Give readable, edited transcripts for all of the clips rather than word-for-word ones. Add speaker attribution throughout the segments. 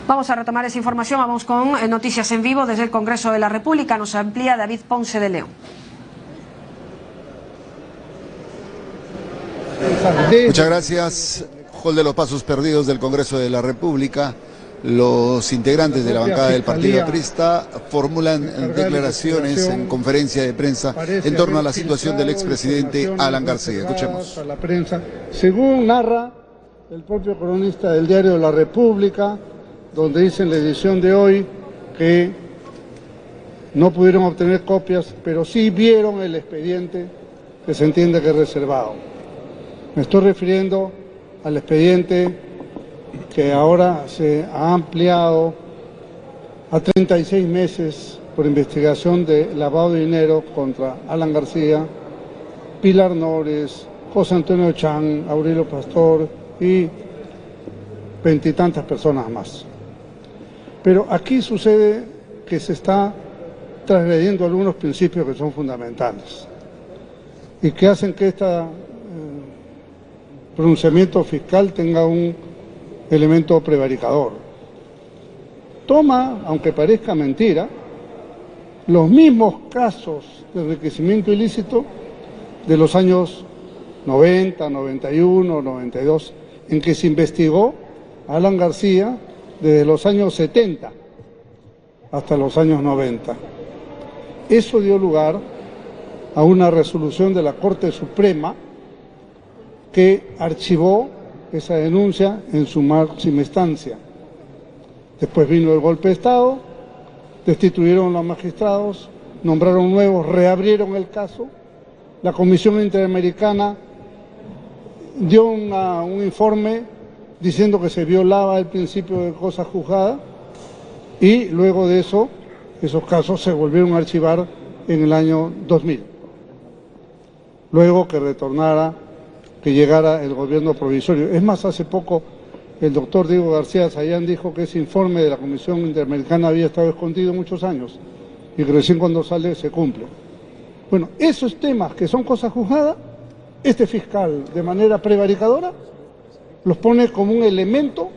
Speaker 1: Vamos a retomar esa información, vamos con noticias en vivo desde el Congreso de la República. Nos amplía David Ponce de León.
Speaker 2: Muchas gracias. Hall de los Pasos Perdidos del Congreso de la República. Los integrantes de la bancada del Partido Aprista formulan declaraciones en conferencia de prensa en torno a la situación del expresidente Alan García. Escuchemos.
Speaker 3: A la prensa, según narra el propio cronista del diario La República, donde dice en la edición de hoy que no pudieron obtener copias, pero sí vieron el expediente que se entiende que es reservado. Me estoy refiriendo al expediente que ahora se ha ampliado a 36 meses por investigación de lavado de dinero contra Alan García, Pilar Nores, José Antonio Chan, Aurelio Pastor y veintitantas personas más. Pero aquí sucede que se está transgrediendo algunos principios que son fundamentales y que hacen que este pronunciamiento fiscal tenga un elemento prevaricador. Toma, aunque parezca mentira, los mismos casos de enriquecimiento ilícito de los años 90, 91, 92, en que se investigó a Alan García desde los años 70 hasta los años 90. Eso dio lugar a una resolución de la Corte Suprema que archivó esa denuncia en su máxima instancia. Después vino el golpe de Estado, destituyeron a los magistrados, nombraron nuevos, reabrieron el caso. La Comisión Interamericana dio un informe diciendo que se violaba el principio de cosa juzgada y luego de eso, esos casos se volvieron a archivar en el año 2000. Luego que llegara el gobierno provisorio. Es más, hace poco el doctor Diego García Sayán dijo que ese informe de la Comisión Interamericana había estado escondido muchos años y que recién cuando sale se cumple. Bueno, esos temas que son cosas juzgadas, este fiscal de manera prevaricadora los pone como un elemento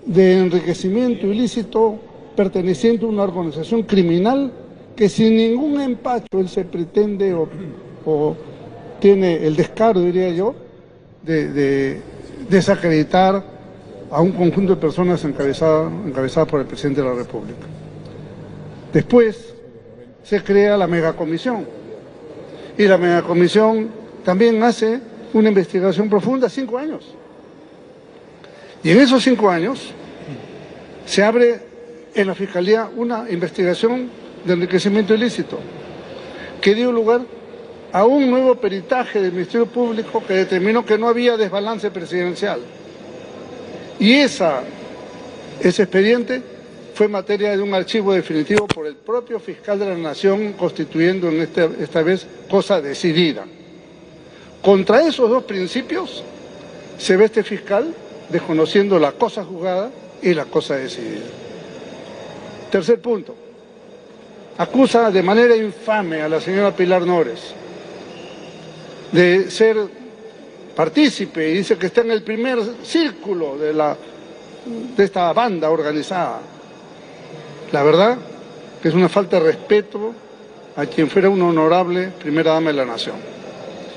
Speaker 3: de enriquecimiento ilícito perteneciente a una organización criminal que sin ningún empacho él se pretende o tiene el descaro, diría yo, de desacreditar a un conjunto de personas encabezadas por el presidente de la República. Después se crea la megacomisión y la megacomisión también hace una investigación profunda, 5 años. Y en esos 5 años se abre en la Fiscalía una investigación de enriquecimiento ilícito que dio lugar a un nuevo peritaje del Ministerio Público que determinó que no había desbalance presidencial. Y ese expediente fue materia de un archivo definitivo por el propio fiscal de la Nación, constituyendo en esta vez cosa decidida. Contra esos dos principios se ve este fiscal desconociendo la cosa juzgada y la cosa decidida. Tercer punto. Acusa de manera infame a la señora Pilar Nores de ser partícipe y dice que está en el primer círculo de esta banda organizada. La verdad que es una falta de respeto a quien fuera una honorable primera dama de la nación.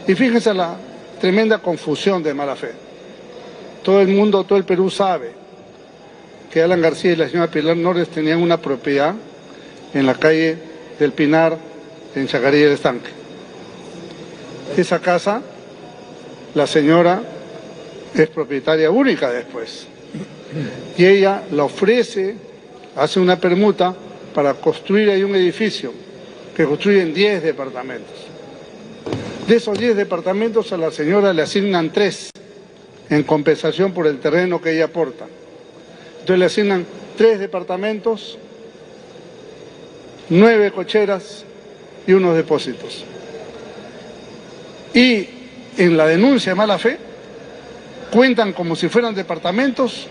Speaker 3: Y fíjense la tremenda confusión de mala fe. Todo el mundo, todo el Perú sabe que Alan García y la señora Pilar Nores tenían una propiedad en la calle del Pinar, en Chacarilla del Estanque. Esa casa, la señora es propietaria única después. Y ella la ofrece, hace una permuta para construir ahí un edificio que construyen 10 departamentos. De esos 10 departamentos a la señora le asignan 3 en compensación por el terreno que ella aporta. Entonces le asignan 3 departamentos, 9 cocheras y unos depósitos. Y en la denuncia de mala fe cuentan como si fueran departamentos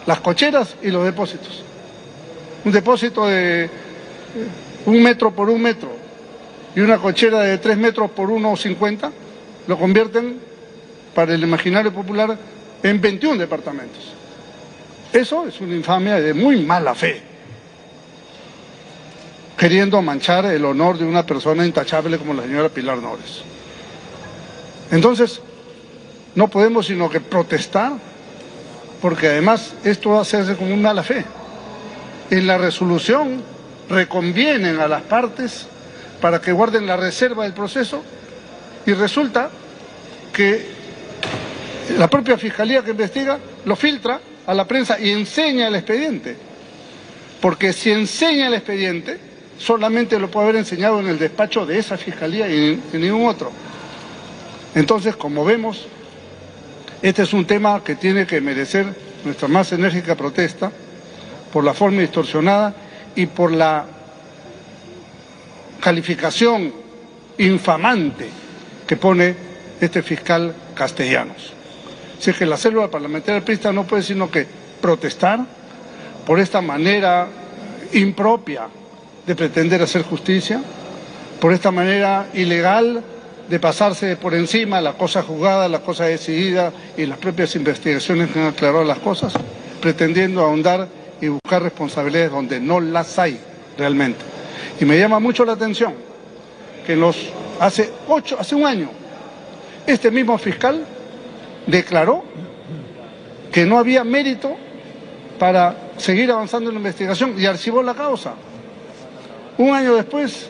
Speaker 3: las cocheras y los depósitos. Un depósito de 1 metro por 1 metro y una cochera de 3 metros por 1,50 lo convierten para el imaginario popular en 21 departamentos. Eso es una infamia de muy mala fe, queriendo manchar el honor de una persona intachable como la señora Pilar Nores. Entonces, no podemos sino que protestar, porque además esto va a hacerse con una mala fe. En la resolución reconvienen a las partes para que guarden la reserva del proceso y resulta que la propia Fiscalía que investiga lo filtra a la prensa y enseña el expediente. Porque si enseña el expediente, solamente lo puede haber enseñado en el despacho de esa Fiscalía y en ningún otro. Entonces, como vemos, este es un tema que tiene que merecer nuestra más enérgica protesta por la forma distorsionada y por la calificación infamante que pone este fiscal Castellanos. Así que la célula parlamentaria aprista no puede sino que protestar por esta manera impropia de pretender hacer justicia, por esta manera ilegal de pasarse por encima la cosa juzgada, la cosa decidida y las propias investigaciones que han aclarado las cosas, pretendiendo ahondar y buscar responsabilidades donde no las hay realmente. Y me llama mucho la atención que hace un año, este mismo fiscal declaró que no había mérito para seguir avanzando en la investigación y archivó la causa. Un año después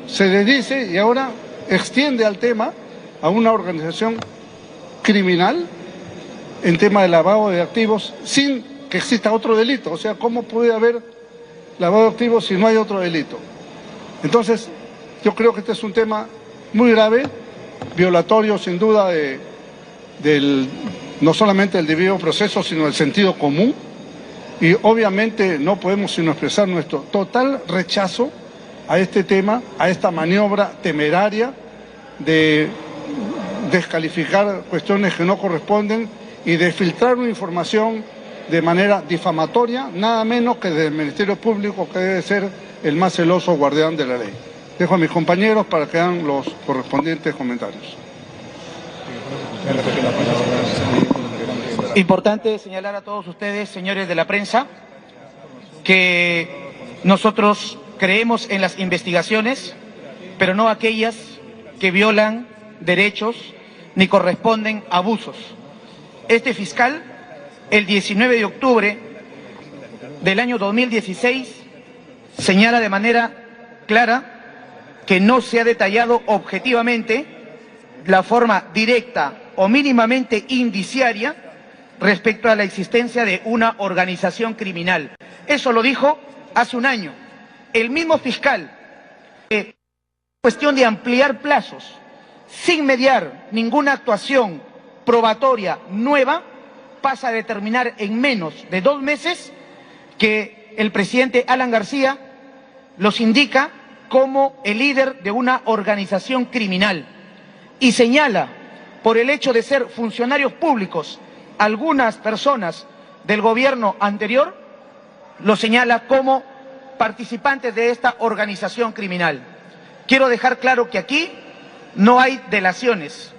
Speaker 3: se desdice y ahora extiende al tema a una organización criminal en tema de lavado de activos sin que exista otro delito. O sea, ¿cómo puede haber lavado de activos si no hay otro delito? Entonces, yo creo que este es un tema muy grave, violatorio sin duda no solamente del debido proceso, sino del sentido común. Y obviamente no podemos sino expresar nuestro total rechazo a este tema, a esta maniobra temeraria de descalificar cuestiones que no corresponden y de filtrar una información de manera difamatoria, nada menos que del Ministerio Público, que debe ser el más celoso guardián de la ley. Dejo a mis compañeros para que hagan los correspondientes comentarios.
Speaker 4: Importante señalar a todos ustedes, señores de la prensa, que nosotros creemos en las investigaciones, pero no aquellas que violan derechos ni corresponden a abusos. Este fiscal, el 19 de octubre del año 2016, señala de manera clara que no se ha detallado objetivamente la forma directa o mínimamente indiciaria respecto a la existencia de una organización criminal. Eso lo dijo hace un año. El mismo fiscal, cuestión de ampliar plazos, sin mediar ninguna actuación probatoria nueva, pasa a determinar en menos de 2 meses que el presidente Alan García los indica como el líder de una organización criminal y señala, por el hecho de ser funcionarios públicos, algunas personas del gobierno anterior, lo señala como participantes de esta organización criminal. Quiero dejar claro que aquí no hay delaciones,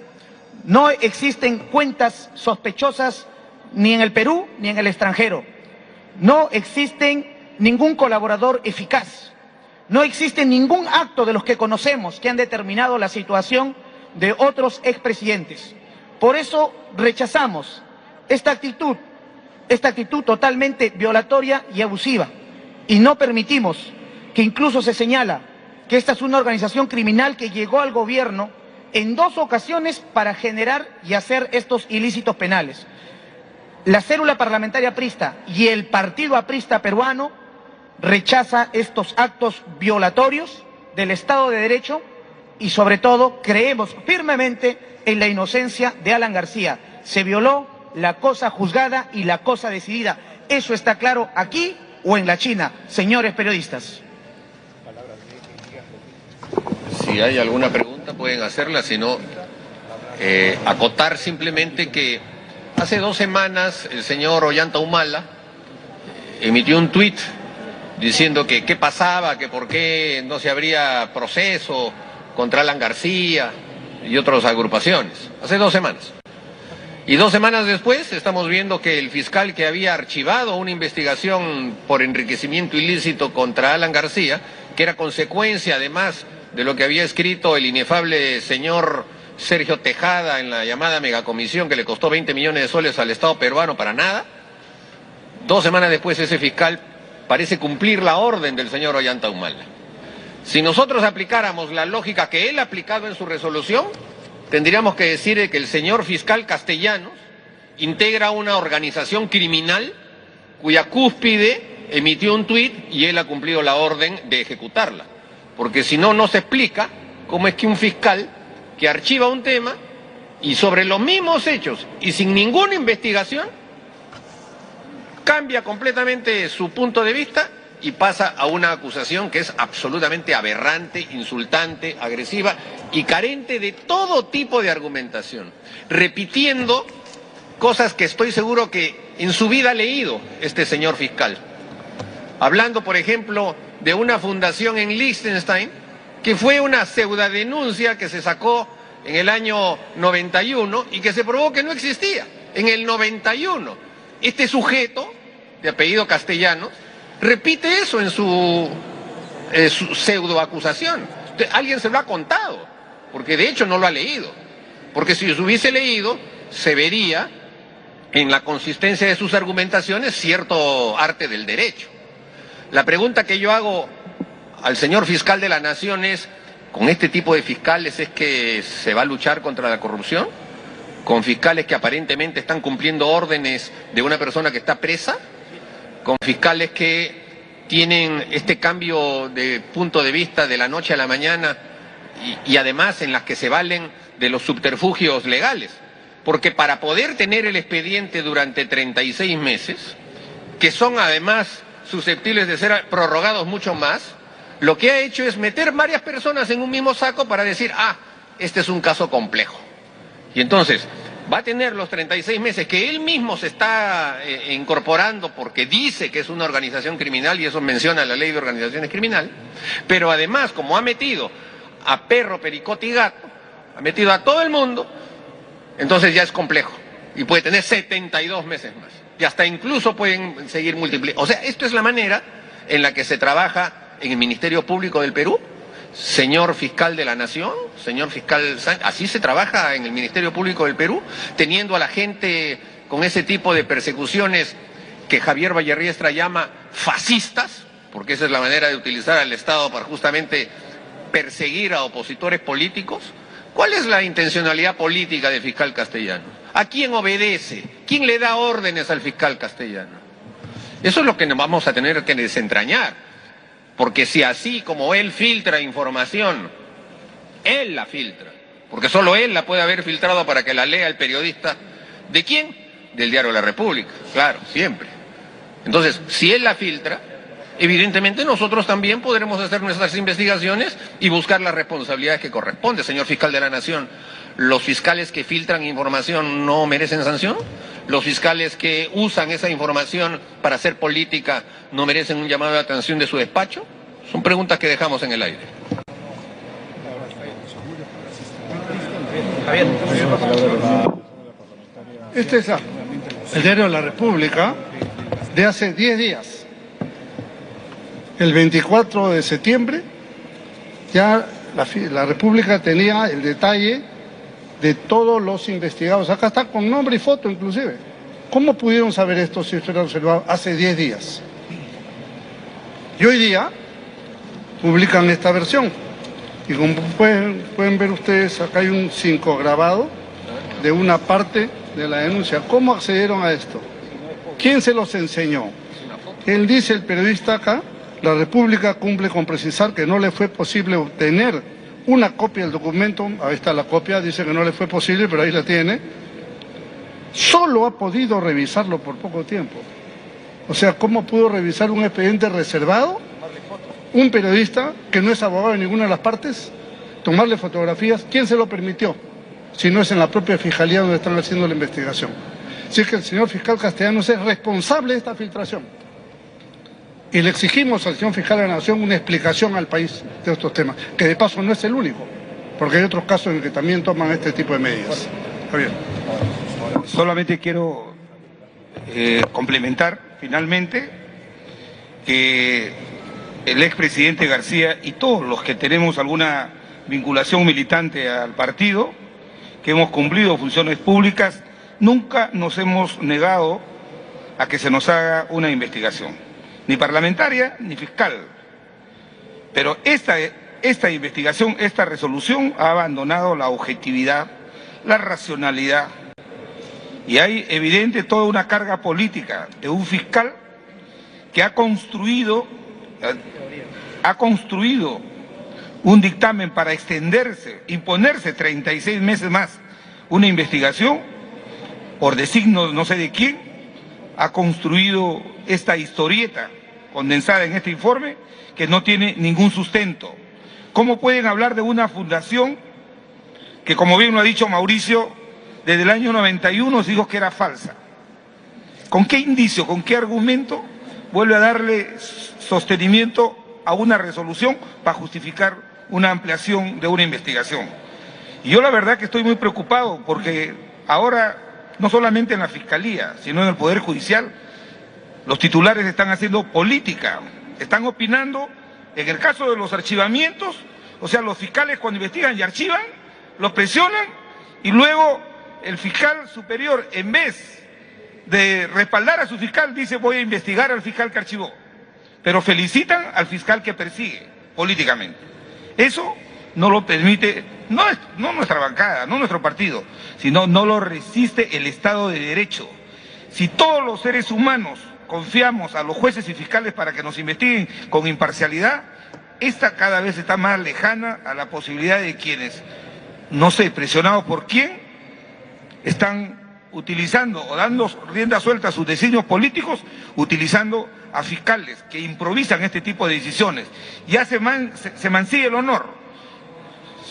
Speaker 4: no existen cuentas sospechosas ni en el Perú ni en el extranjero, no existen ningún colaborador eficaz, no existe ningún acto de los que conocemos que han determinado la situación de otros expresidentes. Por eso rechazamos esta actitud totalmente violatoria y abusiva, y no permitimos que incluso se señala que esta es una organización criminal que llegó al gobierno en 2 ocasiones para generar y hacer estos ilícitos penales. La célula parlamentaria aprista y el partido aprista peruano rechaza estos actos violatorios del Estado de Derecho y sobre todo creemos firmemente en la inocencia de Alan García. Se violó la cosa juzgada y la cosa decidida. Eso está claro aquí o en la China, señores periodistas.
Speaker 5: Si hay alguna pregunta pueden hacerla, si no, acotar simplemente que hace 2 semanas el señor Ollanta Humala emitió un tuit diciendo que qué pasaba, que por qué no se abría proceso contra Alan García y otras agrupaciones, hace 2 semanas. Y 2 semanas después estamos viendo que el fiscal que había archivado una investigación por enriquecimiento ilícito contra Alan García, que era consecuencia además de lo que había escrito el inefable señor Sergio Tejada en la llamada megacomisión que le costó 20 millones de soles al Estado peruano para nada, 2 semanas después ese fiscal parece cumplir la orden del señor Ollanta Humala. Si nosotros aplicáramos la lógica que él ha aplicado en su resolución, tendríamos que decir que el señor fiscal Castellanos integra una organización criminal cuya cúspide emitió un tuit y él ha cumplido la orden de ejecutarla. Porque si no, no se explica cómo es que un fiscal que archiva un tema y sobre los mismos hechos y sin ninguna investigación cambia completamente su punto de vista y pasa a una acusación que es absolutamente aberrante, insultante, agresiva y carente de todo tipo de argumentación, repitiendo cosas que estoy seguro que en su vida ha leído este señor fiscal. Hablando, por ejemplo, de una fundación en Liechtenstein, que fue una pseudodenuncia que se sacó en el año 91 y que se probó que no existía. En el 91, este sujeto, de apellido Castellanos, repite eso en su pseudoacusación. Alguien se lo ha contado, porque de hecho no lo ha leído. Porque si se hubiese leído, se vería en la consistencia de sus argumentaciones cierto arte del derecho. La pregunta que yo hago al señor fiscal de la Nación es, ¿con este tipo de fiscales es que se va a luchar contra la corrupción? ¿Con fiscales que aparentemente están cumpliendo órdenes de una persona que está presa? ¿Con fiscales que tienen este cambio de punto de vista de la noche a la mañana y además en las que se valen de los subterfugios legales? Porque para poder tener el expediente durante 36 meses, que son además susceptibles de ser prorrogados mucho más, lo que ha hecho es meter varias personas en un mismo saco para decir, este es un caso complejo. Y entonces va a tener los 36 meses que él mismo se está incorporando porque dice que es una organización criminal y eso menciona la ley de organizaciones criminales, pero además como ha metido a perro, pericote y gato, ha metido a todo el mundo, entonces ya es complejo y puede tener 72 meses más y hasta incluso pueden seguir multiplicando. O sea, esto es la manera en la que se trabaja en el Ministerio Público del Perú. Señor fiscal de la Nación, señor fiscal Sánchez, así se trabaja en el Ministerio Público del Perú, teniendo a la gente con ese tipo de persecuciones que Javier Vallerriestra llama fascistas, porque esa es la manera de utilizar al Estado para justamente perseguir a opositores políticos. ¿Cuál es la intencionalidad política del fiscal Castellanos? ¿A quién obedece? ¿Quién le da órdenes al fiscal Castellanos? Eso es lo que nos vamos a tener que desentrañar. Porque si así como él filtra información, él la filtra, porque solo él la puede haber filtrado para que la lea el periodista, ¿de quién? Del Diario La República, claro, siempre. Entonces, si él la filtra, evidentemente nosotros también podremos hacer nuestras investigaciones y buscar las responsabilidades que corresponden. Señor fiscal de la Nación, ¿los fiscales que filtran información no merecen sanción? ¿Los fiscales que usan esa información para hacer política no merecen un llamado de atención de su despacho? Son preguntas que dejamos en el aire.
Speaker 3: Este es el Diario de la República de hace 10 días. El 24 de septiembre ya la República tenía el detalle de todos los investigados. Acá está con nombre y foto inclusive. ¿Cómo pudieron saber esto si esto era observado hace 10 días? Y hoy día publican esta versión. Y como pueden ver ustedes, acá hay un 5 grabado de una parte de la denuncia. ¿Cómo accedieron a esto? ¿Quién se los enseñó? Él dice, el periodista acá, la República cumple con precisar que no le fue posible obtener una copia del documento. Ahí está la copia, dice que no le fue posible, pero ahí la tiene. Solo ha podido revisarlo por poco tiempo. O sea, ¿cómo pudo revisar un expediente reservado? Un periodista que no es abogado de ninguna de las partes, tomarle fotografías. ¿Quién se lo permitió? Si no es en la propia fiscalía donde están haciendo la investigación. Si es que el señor fiscal Castellanos es responsable de esta filtración. Y le exigimos al señor fiscal de la Nación una explicación al país de estos temas, que de paso no es el único, porque hay otros casos en que también toman este tipo de medidas. Javier.
Speaker 6: Solamente quiero complementar finalmente que el expresidente García y todos los que tenemos alguna vinculación militante al partido, que hemos cumplido funciones públicas, nunca nos hemos negado a que se nos haga una investigación, ni parlamentaria ni fiscal. Pero esta investigación, esta resolución ha abandonado la objetividad, la racionalidad, y hay evidente toda una carga política de un fiscal que ha construido un dictamen para extenderse, imponerse 36 meses más una investigación por designo no sé de quién, ha construido esta historieta condensada en este informe que no tiene ningún sustento. ¿Cómo pueden hablar de una fundación que, como bien lo ha dicho Mauricio, desde el año 91 se dijo que era falsa? ¿Con qué indicio, con qué argumento vuelve a darle sostenimiento a una resolución para justificar una ampliación de una investigación? Y yo la verdad que estoy muy preocupado porque ahora, no solamente en la Fiscalía, sino en el Poder Judicial, los titulares están haciendo política, están opinando en el caso de los archivamientos, o sea, los fiscales cuando investigan y archivan, los presionan y luego el fiscal superior, en vez de respaldar a su fiscal, dice voy a investigar al fiscal que archivó, pero felicitan al fiscal que persigue políticamente. Eso no lo permite, no nuestra bancada, no nuestro partido, sino no lo resiste el Estado de Derecho. Si todos los seres humanos confiamos a los jueces y fiscales para que nos investiguen con imparcialidad, esta cada vez está más lejana a la posibilidad de quienes, no sé, presionados por quién, están utilizando o dando rienda suelta a sus designios políticos, utilizando a fiscales que improvisan este tipo de decisiones. Ya se mancilla el honor,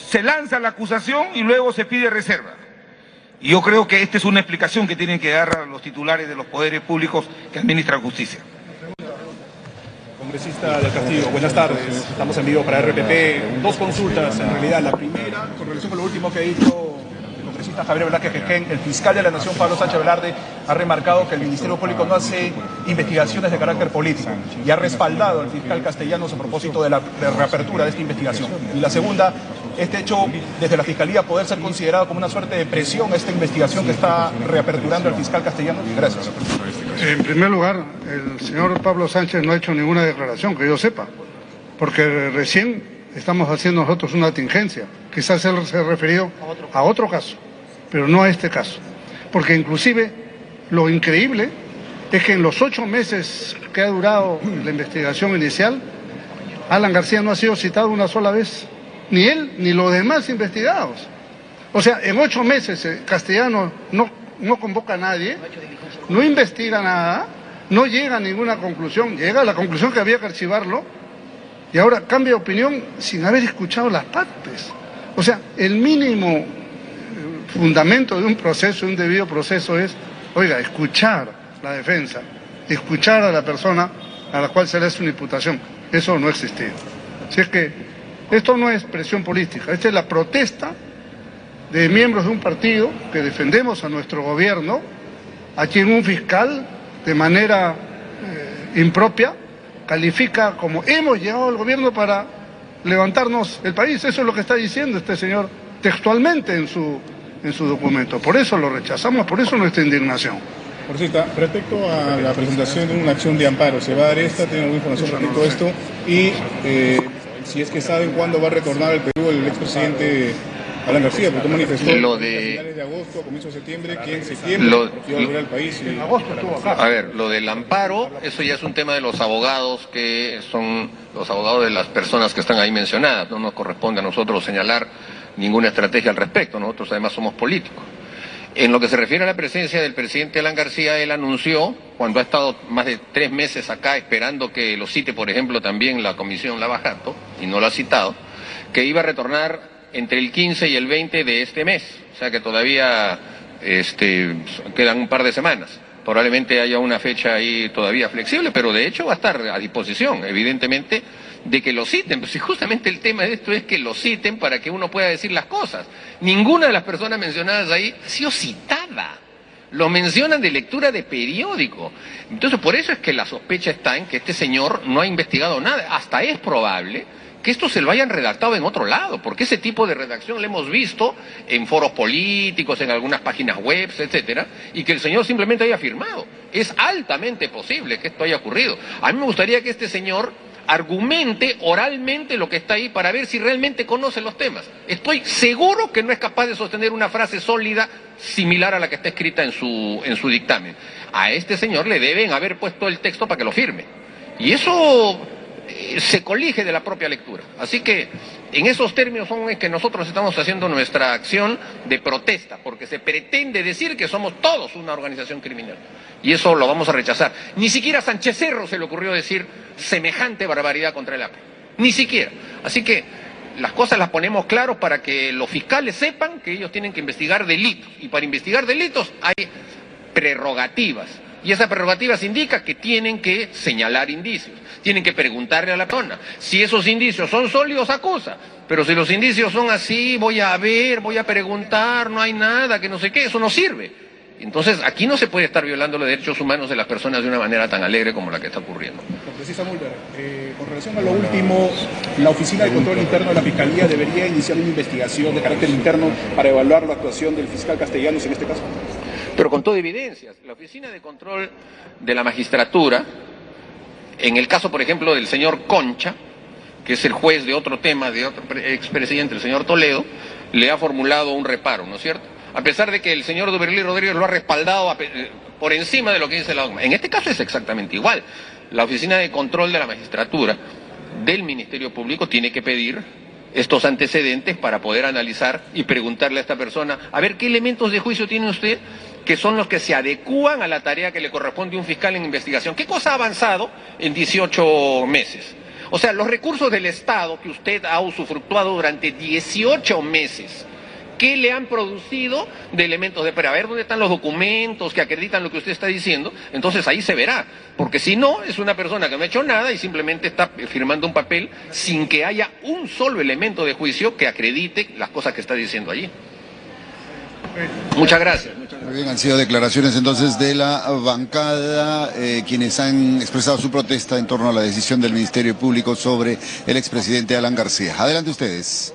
Speaker 6: se lanza la acusación y luego se pide reserva. Y yo creo que esta es una explicación que tienen que dar a los titulares de los poderes públicos que administran justicia.
Speaker 7: Congresista del Castillo, buenas tardes. Estamos en vivo para RPP. Dos consultas, en realidad. La primera, con relación con lo último que ha dicho el congresista Javier Velázquez Jequén, el fiscal de la Nación, Pablo Sánchez Velarde, ha remarcado que el Ministerio Público no hace investigaciones de carácter político y ha respaldado al fiscal Castellanos a propósito de la reapertura de esta investigación. Y la segunda, este hecho desde la Fiscalía poder ser considerado como una suerte de presión a esta investigación que está reaperturando el fiscal Castellanos. Gracias.
Speaker 3: En primer lugar, el señor Pablo Sánchez no ha hecho ninguna declaración que yo sepa, porque recién estamos haciendo nosotros una tingencia. Quizás él se ha referido a otro caso, pero no a este caso. Porque inclusive lo increíble es que en los 8 meses que ha durado la investigación inicial, Alan García no ha sido citado una sola vez, ni él ni los demás investigados. O sea, en 8 meses Castellanos no convoca a nadie, no investiga nada, no llega a ninguna conclusión, llega a la conclusión que había que archivarlo y ahora cambia de opinión sin haber escuchado las partes. O sea, el mínimo fundamento de un proceso, un debido proceso es, oiga, escuchar la defensa, escuchar a la persona a la cual se le hace una imputación. Eso no ha existido. Así es que esto no es presión política, esta es la protesta de miembros de un partido que defendemos a nuestro gobierno, a quien un fiscal de manera impropia califica como hemos llegado al gobierno para levantarnos el país. Eso es lo que está diciendo este señor textualmente en su documento. Por eso lo rechazamos, por eso nuestra indignación.
Speaker 7: Congresista, respecto a la presentación de una acción de amparo, ¿se va a dar esta? ¿Tiene alguna información respecto a esto? Y si es que saben cuándo va a retornar al Perú el expresidente Alan García, porque manifestó
Speaker 5: lo
Speaker 7: a
Speaker 5: de
Speaker 7: finales de agosto, a comienzos de septiembre, que en septiembre iba a volver al país.
Speaker 3: En agosto estuvo acá.
Speaker 5: A ver, lo del amparo, eso ya es un tema de los abogados, que son los abogados de las personas que están ahí mencionadas. No nos corresponde a nosotros señalar ninguna estrategia al respecto, nosotros además somos políticos. En lo que se refiere a la presencia del presidente Alan García, él anunció, cuando ha estado más de 3 meses acá esperando que lo cite, por ejemplo, también la Comisión Lavajato, y no lo ha citado, que iba a retornar entre el 15 y el 20 de este mes, o sea que todavía quedan un par de semanas. Probablemente haya una fecha ahí todavía flexible, pero de hecho va a estar a disposición, evidentemente, de que lo citen. Pues si justamente el tema de esto es que lo citen para que uno pueda decir las cosas. Ninguna de las personas mencionadas ahí ha sido citada. lo mencionan de lectura de periódico. Entonces, por eso es que la sospecha está en que este señor no ha investigado nada. Hasta es probable que esto se lo hayan redactado en otro lado, porque ese tipo de redacción lo hemos visto en foros políticos, en algunas páginas web, etcétera, y que el señor simplemente haya firmado. Es altamente posible que esto haya ocurrido. A mí me gustaría que este señor argumente oralmente lo que está ahí para ver si realmente conoce los temas. Estoy seguro que no es capaz de sostener una frase sólida similar a la que está escrita en su dictamen. A este señor le deben haber puesto el texto para que lo firme. Y eso se colige de la propia lectura. Así que en esos términos son en que nosotros estamos haciendo nuestra acción de protesta, porque se pretende decir que somos todos una organización criminal. Y eso lo vamos a rechazar. Ni siquiera a Sánchez Cerro se le ocurrió decir semejante barbaridad contra el APRE. Ni siquiera. Así que las cosas las ponemos claros para que los fiscales sepan que ellos tienen que investigar delitos. Y para investigar delitos hay prerrogativas. Y esas prerrogativas indican que tienen que señalar indicios. Tienen que preguntarle a la persona. Si esos indicios son sólidos, acusa. Pero si los indicios son así, voy a ver, voy a preguntar, no hay nada, que no sé qué, eso no sirve. Entonces, aquí no se puede estar violando los derechos humanos de las personas de una manera tan alegre como la que está ocurriendo.
Speaker 7: Congresista Mulder, con relación a lo último, la Oficina de Control Interno de la Fiscalía debería iniciar una investigación de carácter interno para evaluar la actuación del fiscal Castellanos en este caso.
Speaker 5: Pero con toda evidencia, la Oficina de Control de la Magistratura, en el caso, por ejemplo, del señor Concha, que es el juez de otro tema, de otro expresidente, el señor Toledo, le ha formulado un reparo, ¿no es cierto? A pesar de que el señor Duberly Rodríguez lo ha respaldado por encima de lo que dice la dogma. En este caso es exactamente igual. La Oficina de Control de la Magistratura del Ministerio Público tiene que pedir estos antecedentes para poder analizar y preguntarle a esta persona, a ver, ¿qué elementos de juicio tiene usted que son los que se adecúan a la tarea que le corresponde a un fiscal en investigación? ¿Qué cosa ha avanzado en 18 meses? O sea, los recursos del Estado que usted ha usufructuado durante 18 meses, ¿qué le han producido de elementos de prueba? A ver dónde están los documentos que acreditan lo que usted está diciendo. Entonces ahí se verá. Porque si no, es una persona que no ha hecho nada y simplemente está firmando un papel sin que haya un solo elemento de juicio que acredite las cosas que está diciendo allí. Muchas gracias.
Speaker 2: Muy bien, han sido declaraciones entonces de la bancada, quienes han expresado su protesta en torno a la decisión del Ministerio Público sobre el expresidente Alan García. Adelante ustedes.